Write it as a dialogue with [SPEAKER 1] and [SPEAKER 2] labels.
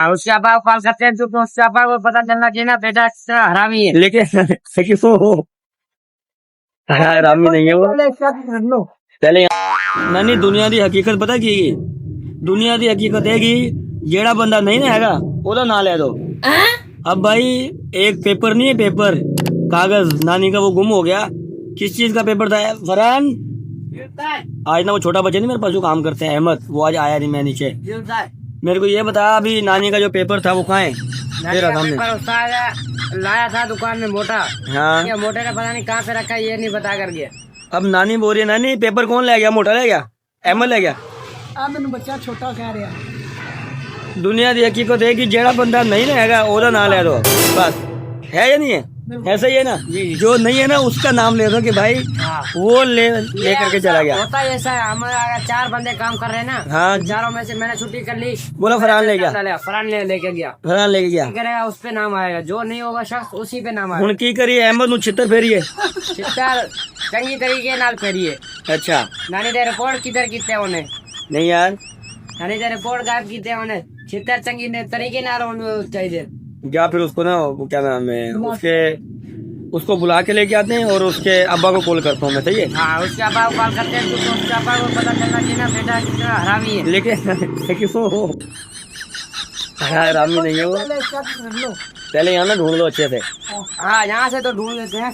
[SPEAKER 1] उसके अब्बा को कॉल करते हैं तो उसके अब्बा को पता चलना चाहिए ना बेटा इतना हरामी है।
[SPEAKER 2] लेकिन वो हरामी नहीं है वो। पहले नानी दुनिया की हकीकत पता की दुनिया की हकीकत है कि जेड़ा बंदा नहीं ना हैगा ओदा ना ले दो। अब भाई एक पेपर नहीं है, पेपर कागज नानी का वो गुम हो गया। किस चीज का पेपर था फरहान? आज ना वो छोटा बच्चा नहीं मेरे पास जो काम करते हैं अहमद, वो आज आया नहीं, मैं नीचे। मेरे को ये बता अभी नानी का जो पेपर था वो कहाँ है? तेरा सामने
[SPEAKER 1] पेपर उसका लाया था दुकान में मोटा।
[SPEAKER 2] हाँ
[SPEAKER 1] ये मोटे का पता नहीं कहाँ पे रखा है, ये नहीं बता कर गया।
[SPEAKER 2] अब नानी बोल रही है नानी पेपर कौन ले गया? मोटा ले गया, अहमद ले गया।
[SPEAKER 1] अब मैंने बच्चा छोटा कह रहा।
[SPEAKER 2] दुनिया की हकीकत है कि जेड़ा बंदा नहीं रहेगा ओदा ना ले दो बस। है या नहीं है? ऐसा ही है ना? जो नहीं है ना उसका नाम ले दो कि भाई वो ले करके चला गया।
[SPEAKER 1] होता है ऐसा है, हमारा 4 बंदे काम कर रहे हैं ना।
[SPEAKER 2] हाँ
[SPEAKER 1] चारों में से मैंने छुट्टी कर ली।
[SPEAKER 2] बोला फरहान ले गया,
[SPEAKER 1] फरहान लेके गया।
[SPEAKER 2] फरहान लेके गया।
[SPEAKER 1] करेगा उस पे नाम आएगा, जो नहीं होगा शख्स उसी पे नाम आएगा।
[SPEAKER 2] हुन की करिए अहमद नु छितर फेरिए
[SPEAKER 1] चित्तर चंगी तरीके नाल फेरिए।
[SPEAKER 2] अच्छा
[SPEAKER 1] नानी दे रिपोर्ट किधर कीते उन्हें?
[SPEAKER 2] नहीं यार
[SPEAKER 1] नानी दे रिपोर्ट गायब कीते उन्हें। चित्तर चंगी ने तरीके नाल उन्हें चाहिए।
[SPEAKER 2] या फिर उसको ना वो क्या नाम है उसको बुला के लेके आते हैं और उसके अब्बा को कॉल करता हूँ मैं। सही है?
[SPEAKER 1] हाँ उसके अब्बा को कॉल करते हैं तो उसके अब्बा को पता चलना चाहिए ना बेटा कितना हरामी है।
[SPEAKER 2] लेकिन वो हरामी नहीं है वो। पहले यहाँ ना ढूंढ लो अच्छे से।
[SPEAKER 1] हाँ यहाँ से तो ढूंढ लेते हैं।